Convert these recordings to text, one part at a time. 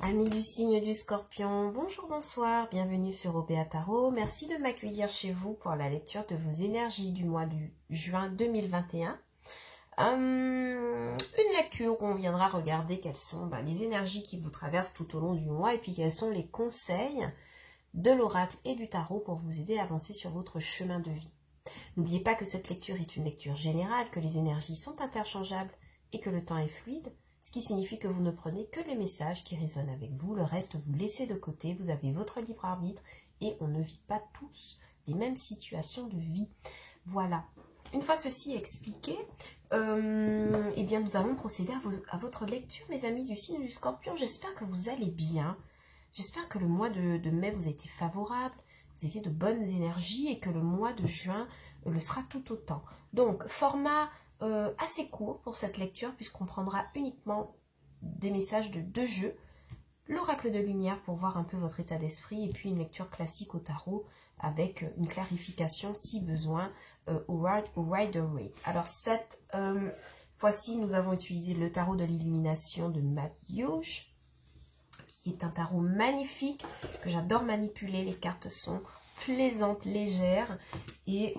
Amis du signe du Scorpion, bonjour, bonsoir, bienvenue sur Obéa Tarot. Merci de m'accueillir chez vous pour la lecture de vos énergies du mois de juin 2021. Une lecture où on viendra regarder quelles sont les énergies qui vous traversent tout au long du mois et puis quels sont les conseils de l'oracle et du tarot pour vous aider à avancer sur votre chemin de vie. N'oubliez pas que cette lecture est une lecture générale, que les énergies sont interchangeables et que le temps est fluide. Ce qui signifie que vous ne prenez que les messages qui résonnent avec vous. Le reste, vous laissez de côté. Vous avez votre libre arbitre et on ne vit pas tous les mêmes situations de vie. Voilà. Une fois ceci expliqué, eh bien, nous allons procéder à votre lecture, mes amis du signe du Scorpion. J'espère que vous allez bien. J'espère que le mois de mai vous a été favorable. Vous étiez de bonnes énergies et que le mois de juin le sera tout autant. Donc, format assez court pour cette lecture puisqu'on prendra uniquement des messages de deux jeux, l'oracle de lumière pour voir un peu votre état d'esprit et puis une lecture classique au tarot avec une clarification si besoin au Rider-Waite. Alors cette fois-ci nous avons utilisé le tarot de l'illumination de Matthews qui est un tarot magnifique que j'adore manipuler. Les cartes sont plaisantes, légères et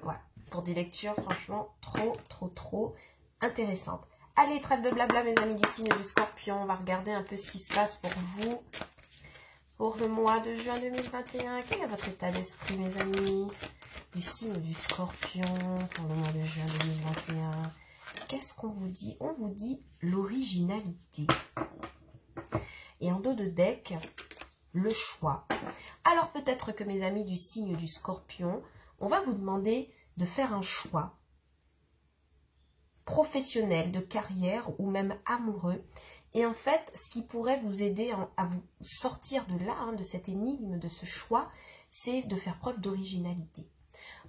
voilà. Pour des lectures franchement trop intéressantes. Allez, trêve de blabla mes amis du signe du Scorpion, on va regarder un peu ce qui se passe pour vous pour le mois de juin 2021. Quel est votre état d'esprit mes amis du signe du Scorpion pour le mois de juin 2021? Qu'est-ce qu'on vous dit? On vous dit l'originalité. Et en dos de deck, le choix. Alors peut-être que mes amis du signe du Scorpion, on va vous demander de faire un choix professionnel, de carrière ou même amoureux. Et en fait, ce qui pourrait vous aider à vous sortir de là, de cette énigme, de ce choix, c'est de faire preuve d'originalité.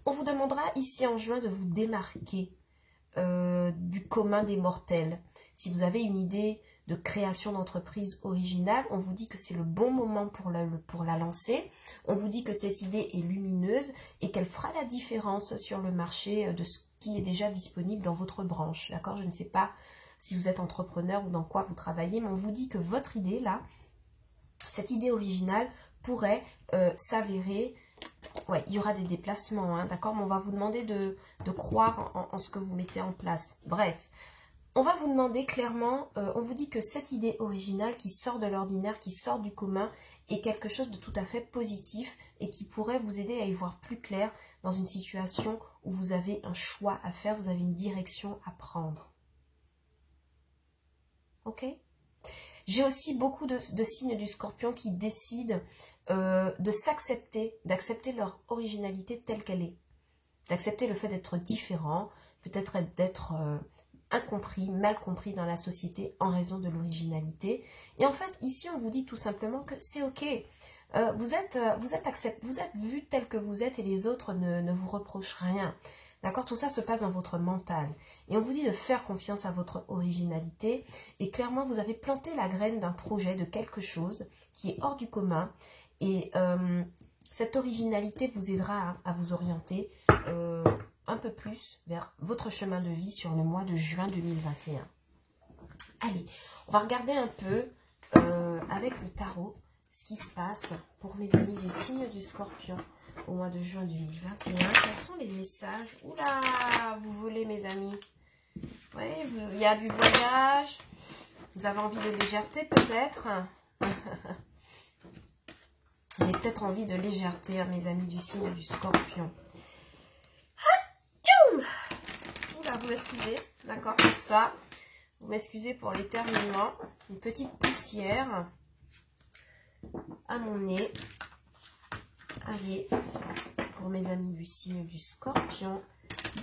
On vous demandera ici en juin de vous démarquer du commun des mortels. Si vous avez une idée de création d'entreprise originale, on vous dit que c'est le bon moment pour la lancer. On vous dit que cette idée est lumineuse et qu'elle fera la différence sur le marché de ce qui est déjà disponible dans votre branche. D'accord? Je ne sais pas si vous êtes entrepreneur ou dans quoi vous travaillez, mais on vous dit que votre idée là, cette idée originale pourrait s'avérer. Ouais, il y aura des déplacements, d'accord? Mais on va vous demander de croire en ce que vous mettez en place. Bref. On va vous demander clairement, on vous dit que cette idée originale qui sort de l'ordinaire, qui sort du commun, est quelque chose de tout à fait positif et qui pourrait vous aider à y voir plus clair dans une situation où vous avez un choix à faire, vous avez une direction à prendre. Ok? J'ai aussi beaucoup de signes du Scorpion qui décident de s'accepter, d'accepter leur originalité telle qu'elle est, d'accepter le fait d'être différent, peut-être d'être incompris, mal compris dans la société en raison de l'originalité. Et en fait, ici, on vous dit tout simplement que c'est ok. Vous êtes vu tel que vous êtes et les autres ne vous reprochent rien. D'accord? Tout ça se passe dans votre mental. Et on vous dit de faire confiance à votre originalité. Et clairement, vous avez planté la graine d'un projet, de quelque chose qui est hors du commun. Et cette originalité vous aidera à vous orienter un peu plus vers votre chemin de vie sur le mois de juin 2021. Allez, on va regarder un peu avec le tarot ce qui se passe pour mes amis du signe du Scorpion au mois de juin 2021. Quels sont les messages? Oula, vous volez mes amis. Oui, il y a du voyage. Vous avez envie de légèreté peut-être. Vous avez peut-être envie de légèreté, mes amis du signe du Scorpion. Vous m'excusez, d'accord, pour ça. Vous m'excusez pour l'éternuement. Une petite poussière à mon nez. Allez, pour mes amis du signe du Scorpion,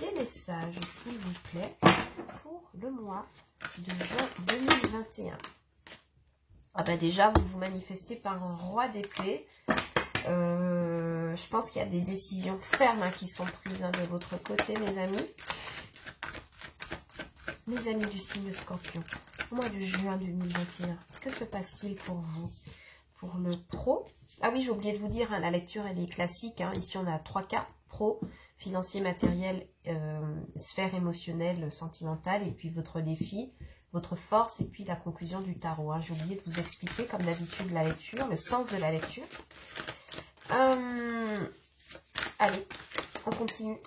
des messages, s'il vous plaît, pour le mois de juin 2021. Ah ben déjà, vous vous manifestez par un roi d'épée. Je pense qu'il y a des décisions fermes qui sont prises de votre côté, mes amis. Mes amis du signe Scorpion, au mois de juin 2021, que se passe-t-il pour vous? Pour le pro, ah oui, j'ai oublié de vous dire, la lecture elle est classique. Ici, on a 3 cartes, pro, financier, matériel, sphère émotionnelle, sentimentale, et puis votre défi, votre force et puis la conclusion du tarot. Hein. J'ai oublié de vous expliquer, comme d'habitude, la lecture, le sens de la lecture. Allez, on continue.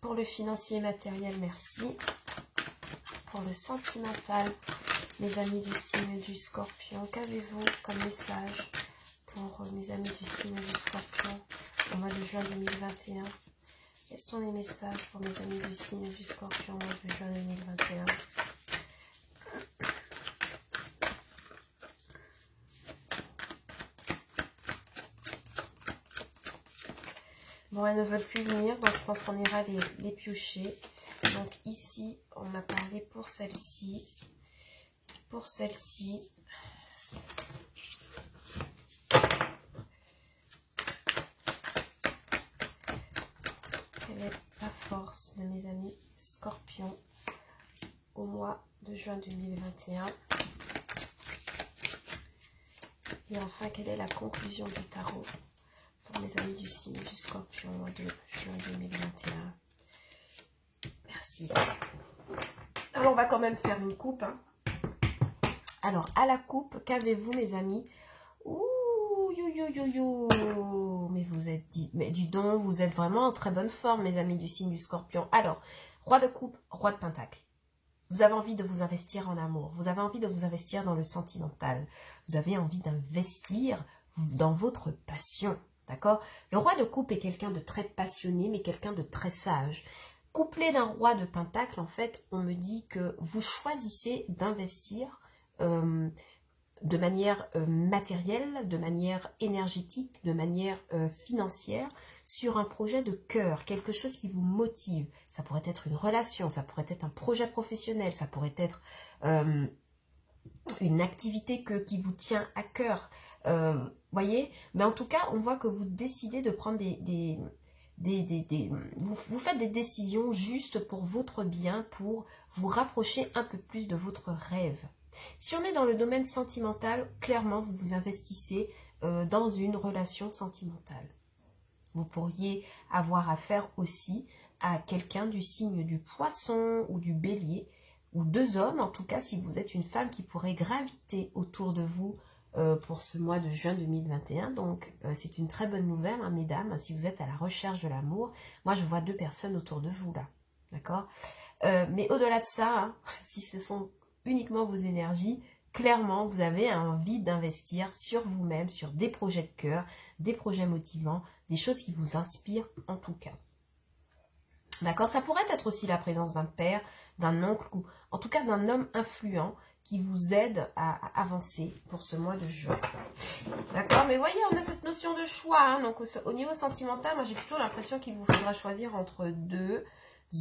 Pour le financier et matériel, merci. Pour le sentimental, mes amis du signe du Scorpion, qu'avez-vous comme message pour mes amis du signe du Scorpion au mois de juin 2021? Quels sont les messages pour mes amis du signe du Scorpion au mois de juin 2021? Bon, elles ne veulent plus venir, donc je pense qu'on ira les piocher. Donc ici, on m'a parlé pour celle-ci. Pour celle-ci. Quelle est la force de mes amis Scorpions au mois de juin 2021? Et enfin, quelle est la conclusion du tarot pour mes amis du signe du Scorpion au mois de juin 2021? Merci. Alors, on va quand même faire une coupe. Hein. Alors, à la coupe, qu'avez-vous, mes amis? Ouh, mais vous êtes dit, mais dis donc, vous êtes vraiment en très bonne forme, mes amis du signe du Scorpion. Alors, roi de coupe, roi de pentacle. Vous avez envie de vous investir en amour. Vous avez envie de vous investir dans le sentimental. Vous avez envie d'investir dans votre passion. D'accord? Le roi de coupe est quelqu'un de très passionné, mais quelqu'un de très sage. Couplé d'un roi de pentacle, en fait, on me dit que vous choisissez d'investir de manière matérielle, de manière énergétique, de manière financière, sur un projet de cœur, quelque chose qui vous motive. Ça pourrait être une relation, ça pourrait être un projet professionnel, ça pourrait être une activité qui vous tient à cœur. Voyez? Mais en tout cas, on voit que vous décidez de prendre vous faites des décisions justes pour votre bien, pour vous rapprocher un peu plus de votre rêve. Si on est dans le domaine sentimental, clairement, vous vous investissez dans une relation sentimentale. Vous pourriez avoir affaire aussi à quelqu'un du signe du Poisson ou du Bélier, ou deux hommes, en tout cas, si vous êtes une femme qui pourrait graviter autour de vous pour ce mois de juin 2021. Donc, c'est une très bonne nouvelle, hein, mesdames, si vous êtes à la recherche de l'amour. Moi, je vois deux personnes autour de vous, là. D'accord? Mais au-delà de ça, hein, si ce sont uniquement vos énergies, clairement, vous avez envie d'investir sur vous-même, sur des projets de cœur, des projets motivants, des choses qui vous inspirent en tout cas. D'accord? Ça pourrait être aussi la présence d'un père, d'un oncle, ou en tout cas d'un homme influent qui vous aide à avancer pour ce mois de juin. D'accord? Mais voyez, on a cette notion de choix. Hein, donc au niveau sentimental, moi j'ai plutôt l'impression qu'il vous faudra choisir entre deux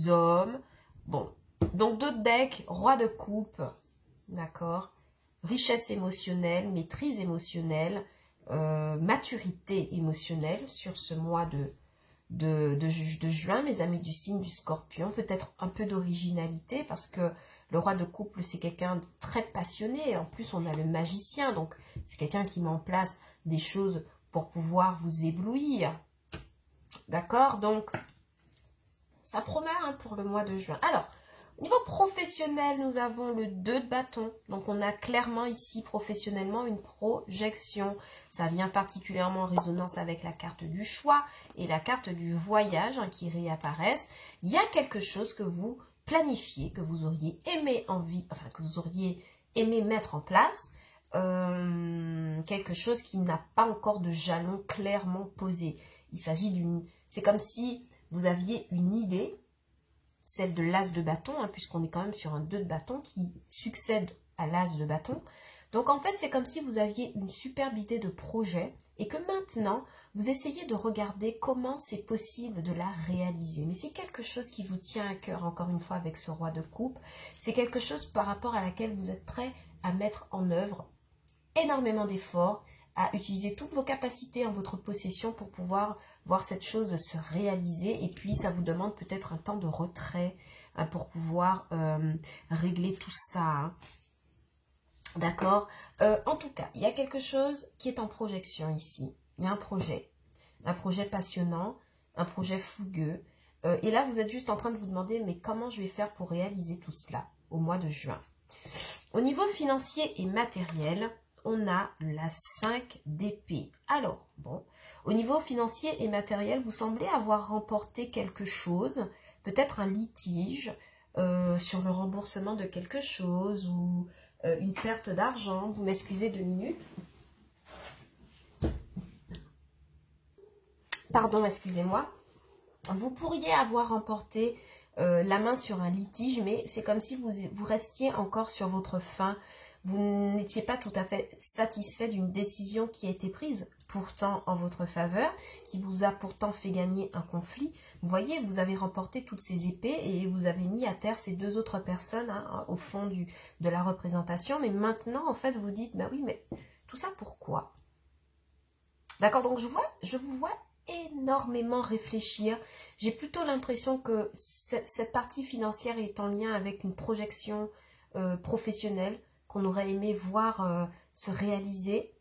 hommes. Bon, donc d'autres decks, roi de coupe, d'accord, richesse émotionnelle, maîtrise émotionnelle, maturité émotionnelle sur ce mois de juin, mes amis du signe du Scorpion, peut-être un peu d'originalité parce que le roi de couple c'est quelqu'un de très passionné, en plus on a le magicien, donc c'est quelqu'un qui met en place des choses pour pouvoir vous éblouir, d'accord, donc ça promet hein, pour le mois de juin. Alors, au niveau professionnel, nous avons le 2 de bâton. Donc, on a clairement ici, professionnellement, une projection. Ça vient particulièrement en résonance avec la carte du choix et la carte du voyage hein, qui réapparaissent. Il y a quelque chose que vous planifiez, que vous auriez aimé que vous auriez aimé mettre en place. Quelque chose qui n'a pas encore de jalon clairement posé. Il s'agit d'une... C'est comme si vous aviez une idée, celle de l'as de bâton, hein, puisqu'on est quand même sur un 2 de bâton qui succède à l'as de bâton. Donc en fait, c'est comme si vous aviez une superbe idée de projet et que maintenant, vous essayez de regarder comment c'est possible de la réaliser. Mais c'est quelque chose qui vous tient à cœur, encore une fois, avec ce roi de coupe. C'est quelque chose par rapport à laquelle vous êtes prêt à mettre en œuvre énormément d'efforts, à utiliser toutes vos capacités en votre possession pour pouvoir voir cette chose se réaliser. Et puis, ça vous demande peut-être un temps de retrait hein, pour pouvoir régler tout ça. Hein. D'accord? En tout cas, il y a quelque chose qui est en projection ici. Il y a un projet passionnant, un projet fougueux. Et là, vous êtes juste en train de vous demander, mais comment je vais faire pour réaliser tout cela au mois de juin? Au niveau financier et matériel, on a la 5 d'épée. Alors, bon, au niveau financier et matériel, vous semblez avoir remporté quelque chose, peut-être un litige sur le remboursement de quelque chose ou une perte d'argent. Vous m'excusez 2 minutes. Pardon, excusez-moi. Vous pourriez avoir remporté la main sur un litige, mais c'est comme si vous restiez encore sur votre faim. Vous n'étiez pas tout à fait satisfait d'une décision qui a été prise, pourtant en votre faveur, qui vous a pourtant fait gagner un conflit. Vous voyez, vous avez remporté toutes ces épées et vous avez mis à terre ces 2 autres personnes hein, au fond de la représentation. Mais maintenant, en fait, vous dites, bah oui, mais tout ça pourquoi? D'accord, donc je vous vois énormément réfléchir. J'ai plutôt l'impression que cette partie financière est en lien avec une projection professionnelle qu'on aurait aimé voir se réaliser.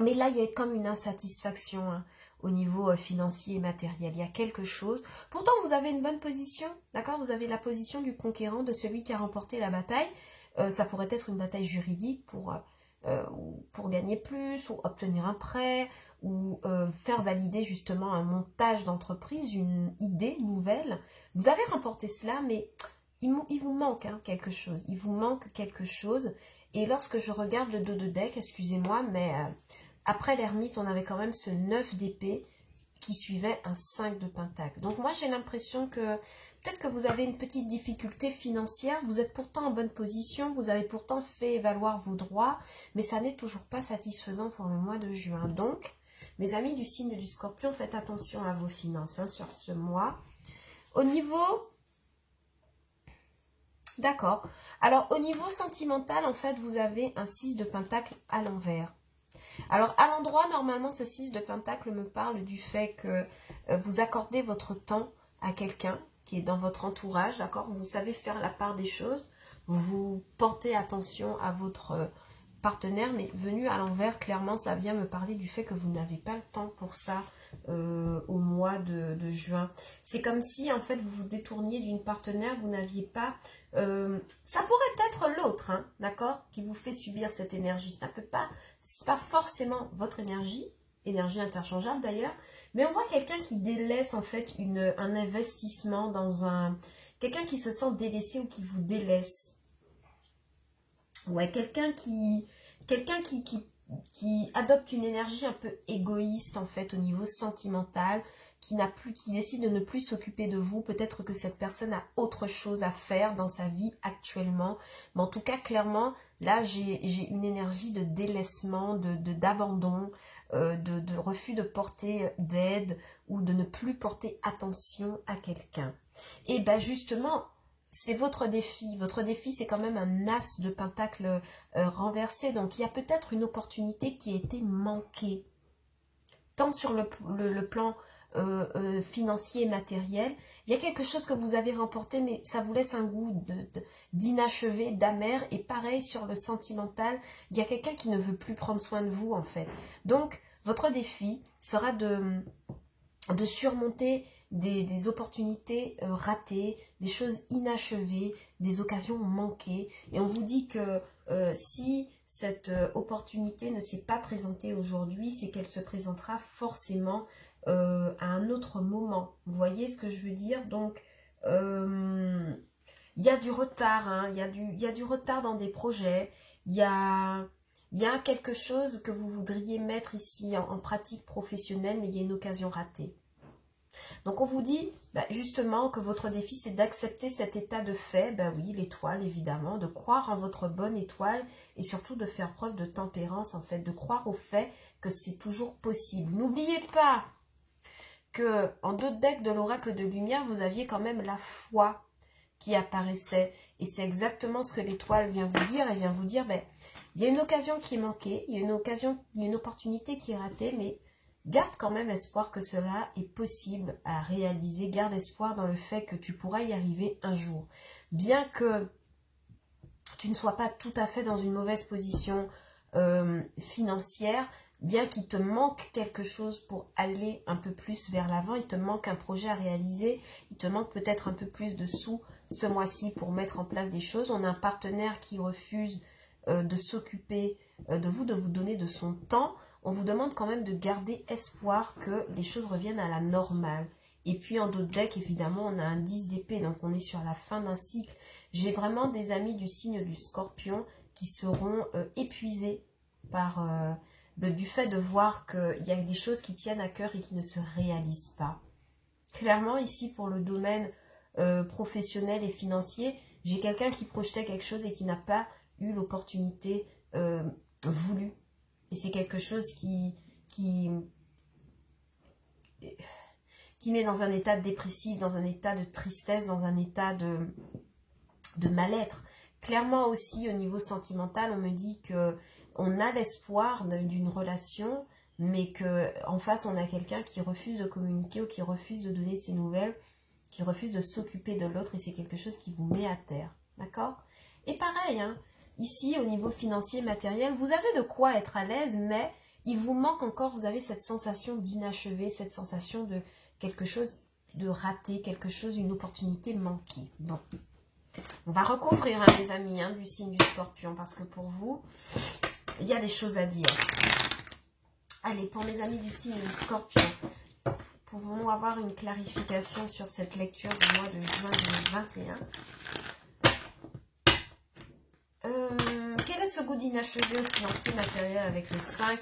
Mais là, il y a comme une insatisfaction hein, au niveau financier et matériel. Il y a quelque chose. Pourtant, vous avez une bonne position, d'accord? Vous avez la position du conquérant, de celui qui a remporté la bataille. Ça pourrait être une bataille juridique pour gagner plus, ou obtenir un prêt, ou faire valider justement un montage d'entreprise, une idée nouvelle. Vous avez remporté cela, mais il vous manque hein, quelque chose. Il vous manque quelque chose. Et lorsque je regarde le dos de deck, excusez-moi, mais après l'ermite, on avait quand même ce 9 d'épée qui suivait un 5 de pentacle. Donc moi, j'ai l'impression que peut-être que vous avez une petite difficulté financière. Vous êtes pourtant en bonne position. Vous avez pourtant fait valoir vos droits. Mais ça n'est toujours pas satisfaisant pour le mois de juin. Donc, mes amis du signe du Scorpion, faites attention à vos finances hein, sur ce mois. Au niveau... D'accord. Alors, au niveau sentimental, en fait, vous avez un 6 de pentacle à l'envers. Alors, à l'endroit, normalement, ce 6 de pentacle me parle du fait que vous accordez votre temps à quelqu'un qui est dans votre entourage, d'accord? Vous savez faire la part des choses, vous portez attention à votre partenaire, mais venu à l'envers, clairement, ça vient me parler du fait que vous n'avez pas le temps pour ça au mois de juin. C'est comme si, en fait, vous vous détourniez d'une partenaire, vous n'aviez pas... ça pourrait être l'autre, hein, d'accord, qui vous fait subir cette énergie. Ça peut pas, c'est pas forcément votre énergie interchangeable d'ailleurs, mais on voit quelqu'un qui délaisse en fait un investissement dans un... Quelqu'un qui se sent délaissé ou qui vous délaisse. Ouais, quelqu'un qui adopte une énergie un peu égoïste en fait au niveau sentimental, qui décide de ne plus s'occuper de vous. Peut-être que cette personne a autre chose à faire dans sa vie actuellement. Mais en tout cas, clairement, là, j'ai une énergie de délaissement, d'abandon, de refus de porter d'aide ou de ne plus porter attention à quelqu'un. Et bien justement, c'est votre défi. Votre défi, c'est quand même un as de pentacle renversé. Donc, il y a peut-être une opportunité qui a été manquée. Tant sur le plan financier et matériel. Il y a quelque chose que vous avez remporté, mais ça vous laisse un goût d'inachevé, d'amer. Et pareil sur le sentimental, il y a quelqu'un qui ne veut plus prendre soin de vous, en fait. Donc, votre défi sera de surmonter des opportunités ratées, des choses inachevées, des occasions manquées. Et on vous dit que si cette opportunité ne s'est pas présentée aujourd'hui, c'est qu'elle se présentera forcément à un autre moment. Vous voyez ce que je veux dire? Donc, il y a du retard, hein, il y a du retard dans des projets, il y a quelque chose que vous voudriez mettre ici en pratique professionnelle, mais il y a une occasion ratée. Donc, on vous dit justement que votre défi, c'est d'accepter cet état de fait. Ben oui, l'étoile, évidemment, de croire en votre bonne étoile et surtout de faire preuve de tempérance, en fait, de croire au fait que c'est toujours possible. N'oubliez pas que en 2 decks de l'oracle de lumière, vous aviez quand même la foi qui apparaissait. Et c'est exactement ce que l'étoile vient vous dire. Elle vient vous dire, ben, il y a une occasion qui est manquée, il y a une opportunité qui est ratée, mais garde quand même espoir que cela est possible à réaliser. Garde espoir dans le fait que tu pourras y arriver un jour. Bien que tu ne sois pas tout à fait dans une mauvaise position financière, bien qu'il te manque quelque chose pour aller un peu plus vers l'avant, il te manque un projet à réaliser, il te manque peut-être un peu plus de sous, ce mois-ci pour mettre en place des choses. On a un partenaire qui refuse de s'occuper de vous donner de son temps. On vous demande quand même de garder espoir que les choses reviennent à la normale. Et puis en d'autres decks, évidemment, on a un 10 d'épée, donc on est sur la fin d'un cycle. J'ai vraiment des amis du signe du Scorpion qui seront épuisés par du fait de voir qu'il y a des choses qui tiennent à cœur et qui ne se réalisent pas. Clairement, ici, pour le domaine professionnel et financier, j'ai quelqu'un qui projetait quelque chose et qui n'a pas eu l'opportunité voulue. Et c'est quelque chose qui met dans un état dépressif, dans un état de tristesse, dans un état de mal-être. Clairement aussi, au niveau sentimental, on me dit que on a l'espoir d'une relation, mais qu'en face, on a quelqu'un qui refuse de communiquer ou qui refuse de donner de ses nouvelles, qui refuse de s'occuper de l'autre, et c'est quelque chose qui vous met à terre. D'accord? Et pareil, hein, ici, au niveau financier, matériel, vous avez de quoi être à l'aise, mais il vous manque encore, vous avez cette sensation d'inachevé, cette sensation de quelque chose de raté, quelque chose, une opportunité manquée. Bon. On va recouvrir, hein, les amis, hein, du signe du Scorpion, parce que pour vous, il y a des choses à dire. Allez, pour mes amis du signe du Scorpion, pouvons-nous avoir une clarification sur cette lecture du mois de juin 2021? Quel est ce goût d'inachevé au financier matériel avec le 5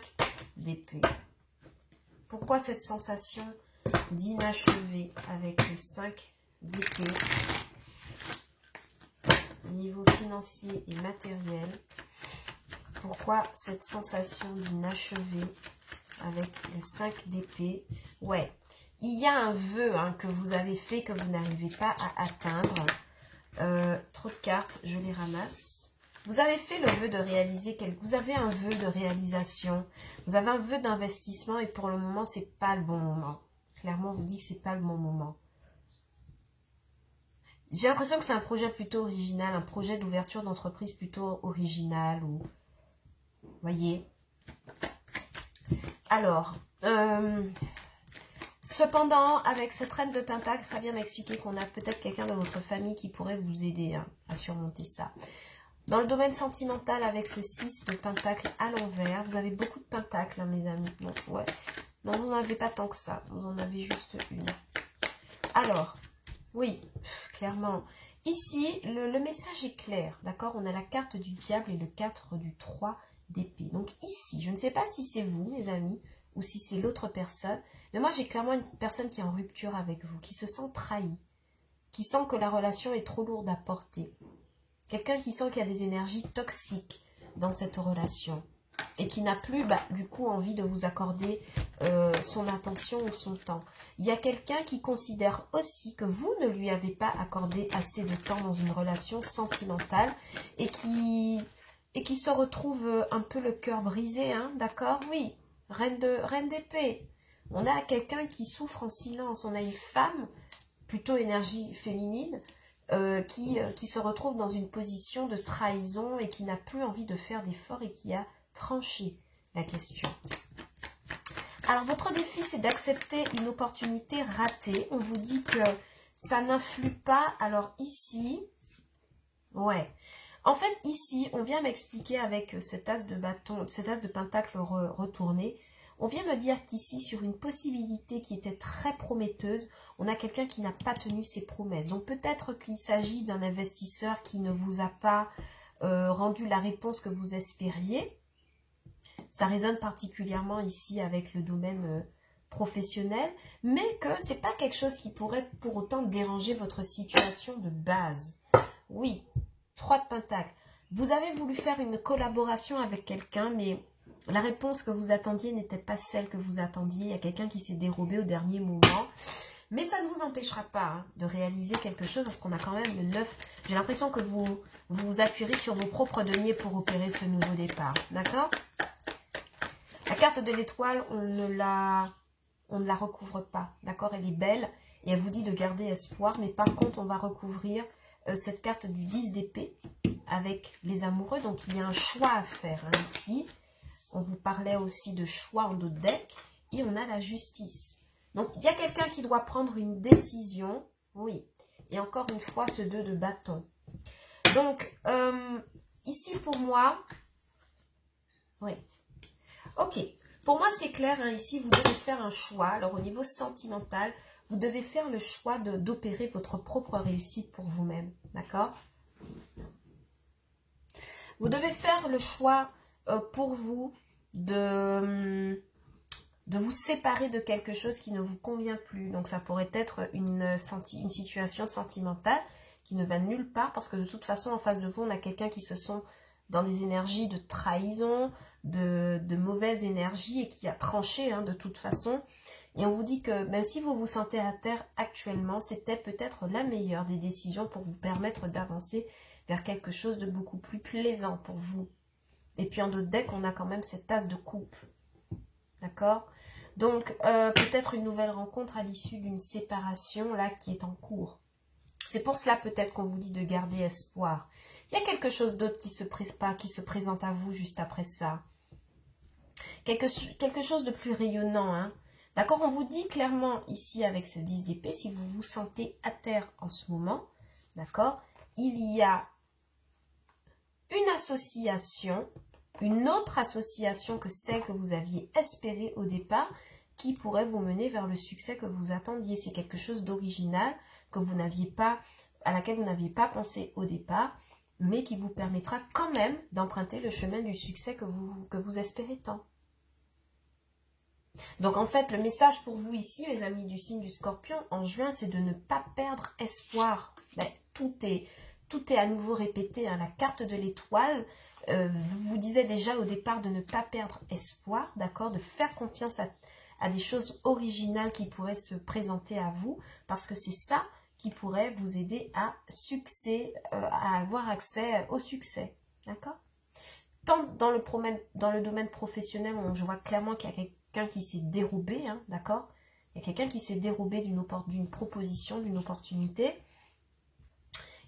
d'épée? Pourquoi cette sensation d'inachevé avec le 5 d'épée? Niveau financier et matériel, pourquoi cette sensation d'inachevé avec le 5 d'épée? Ouais, il y a un vœu, hein, que vous avez fait, que vous n'arrivez pas à atteindre. Trop de cartes, je les ramasse. Vous avez fait le vœu de réaliser vous avez un vœu de réalisation, vous avez un vœu d'investissement et pour le moment, c'est pas le bon moment. Clairement, on vous dit que c'est pas le bon moment. J'ai l'impression que c'est un projet plutôt original, un projet d'ouverture d'entreprise plutôt original. Ou voyez. Alors, cependant, avec cette reine de Pentacle, ça vient m'expliquer qu'on a peut-être quelqu'un de votre famille qui pourrait vous aider, hein, à surmonter ça. Dans le domaine sentimental, avec ce 6 de Pentacle à l'envers, vous avez beaucoup de Pentacles, hein, mes amis. Bon, ouais. Non, vous n'en avez pas tant que ça. Vous en avez juste une. Alors, oui, clairement. Ici, le message est clair, d'accord? On a la carte du diable et le 4 du 3 d'épée. Donc ici, je ne sais pas si c'est vous, mes amis, ou si c'est l'autre personne, mais moi, j'ai clairement une personne qui est en rupture avec vous, qui se sent trahie, qui sent que la relation est trop lourde à porter. Quelqu'un qui sent qu'il y a des énergies toxiques dans cette relation et qui n'a plus, du coup, envie de vous accorder son attention ou son temps. Il y a quelqu'un qui considère aussi que vous ne lui avez pas accordé assez de temps dans une relation sentimentale et qui se retrouve un peu le cœur brisé, hein, d'accord? Oui, reine d'épée. On a quelqu'un qui souffre en silence. On a une femme, plutôt énergie féminine, qui se retrouve dans une position de trahison et qui n'a plus envie de faire d'efforts et qui a tranché la question. Alors, votre défi, c'est d'accepter une opportunité ratée. On vous dit que ça n'influe pas. Alors, ici, ouais. En fait, ici, on vient m'expliquer avec cet as de bâton, cet as de pentacle retourné. On vient me dire qu'ici, sur une possibilité qui était très prometteuse, on a quelqu'un qui n'a pas tenu ses promesses. Donc, peut-être qu'il s'agit d'un investisseur qui ne vous a pas rendu la réponse que vous espériez. Ça résonne particulièrement ici avec le domaine professionnel, mais que ce n'est pas quelque chose qui pourrait pour autant déranger votre situation de base. Oui, 3 de Pentacle. Vous avez voulu faire une collaboration avec quelqu'un, mais la réponse que vous attendiez n'était pas celle que vous attendiez. Il y a quelqu'un qui s'est dérobé au dernier moment. Mais ça ne vous empêchera pas, hein, de réaliser quelque chose parce qu'on a quand même le 9. J'ai l'impression que vous vous appuierez sur vos propres deniers pour opérer ce nouveau départ. D'accord? La carte de l'étoile, on ne la recouvre pas. D'accord? Elle est belle et elle vous dit de garder espoir. Mais par contre, on va recouvrir cette carte du 10 d'épée avec les amoureux. Donc, il y a un choix à faire, hein, ici. On vous parlait aussi de choix en d'autres decks. Et on a la justice. Donc, il y a quelqu'un qui doit prendre une décision. Oui. Et encore une fois, ce 2 de bâton. Donc, ici pour moi, oui, ok. Pour moi, c'est clair, hein, ici, vous devez faire un choix. Alors, au niveau sentimental, vous devez faire le choix d'opérer votre propre réussite pour vous-même. D'accord? Vous devez faire le choix pour vous de vous séparer de quelque chose qui ne vous convient plus. Donc, ça pourrait être une situation sentimentale qui ne va nulle part parce que de toute façon, en face de vous, on a quelqu'un qui se sent dans des énergies de trahison, de mauvaise énergie et qui a tranché hein, de toute façon. Et on vous dit que même si vous vous sentez à terre actuellement, c'était peut-être la meilleure des décisions pour vous permettre d'avancer vers quelque chose de beaucoup plus plaisant pour vous. Et puis en d'autres decks, on a quand même cette tasse de coupe. D'accord? Donc, peut-être une nouvelle rencontre à l'issue d'une séparation là qui est en cours. C'est pour cela peut-être qu'on vous dit de garder espoir. Il y a quelque chose d'autre qui se présente à vous juste après ça. Quelque chose de plus rayonnant. Hein. D'accord? On vous dit clairement ici avec ce 10 d'épée, si vous vous sentez à terre en ce moment, d'accord? Il y a une association, une autre association que celle que vous aviez espérée au départ, qui pourrait vous mener vers le succès que vous attendiez. C'est quelque chose d'original que vous n'aviez pas, à laquelle vous n'aviez pas pensé au départ, mais qui vous permettra quand même d'emprunter le chemin du succès que vous espérez tant. Donc en fait, le message pour vous ici, les amis du signe du Scorpion, en juin, c'est de ne pas perdre espoir. Ben, tout est à nouveau répété. Hein. La carte de l'étoile vous disait déjà au départ de ne pas perdre espoir, d'accord, de faire confiance à des choses originales qui pourraient se présenter à vous, parce que c'est ça qui pourrait vous aider à à avoir accès au succès, d'accord? Tant dans le domaine professionnel, je vois clairement qu'il y a quelqu'un qui s'est dérobé, hein, d'accord? Il y a quelqu'un qui s'est dérobé d'une proposition, d'une opportunité.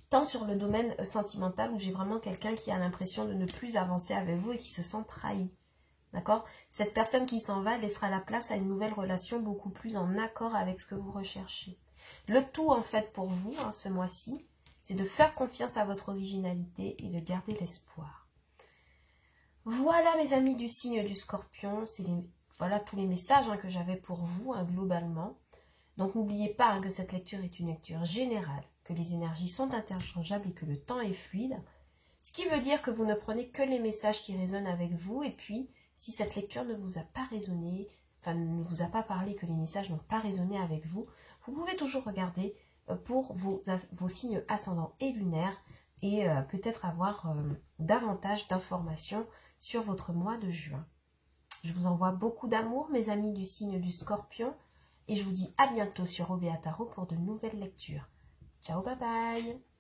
Tant sur le domaine sentimental où j'ai vraiment quelqu'un qui a l'impression de ne plus avancer avec vous et qui se sent trahi. D'accord? Cette personne qui s'en va laissera la place à une nouvelle relation beaucoup plus en accord avec ce que vous recherchez. Le tout, en fait, pour vous, hein, ce mois-ci, c'est de faire confiance à votre originalité et de garder l'espoir. Voilà, mes amis du signe du Scorpion, voilà tous les messages hein, que j'avais pour vous, hein, globalement. Donc, n'oubliez pas hein, que cette lecture est une lecture générale, que les énergies sont interchangeables et que le temps est fluide. Ce qui veut dire que vous ne prenez que les messages qui résonnent avec vous. Et puis, si cette lecture ne vous a pas résonné, enfin ne vous a pas parlé, que les messages n'ont pas résonné avec vous, vous pouvez toujours regarder pour vos signes ascendants et lunaires et peut-être avoir davantage d'informations sur votre mois de juin. Je vous envoie beaucoup d'amour, mes amis du signe du Scorpion, et je vous dis à bientôt sur Obéa Tarot pour de nouvelles lectures. Ciao, bye bye!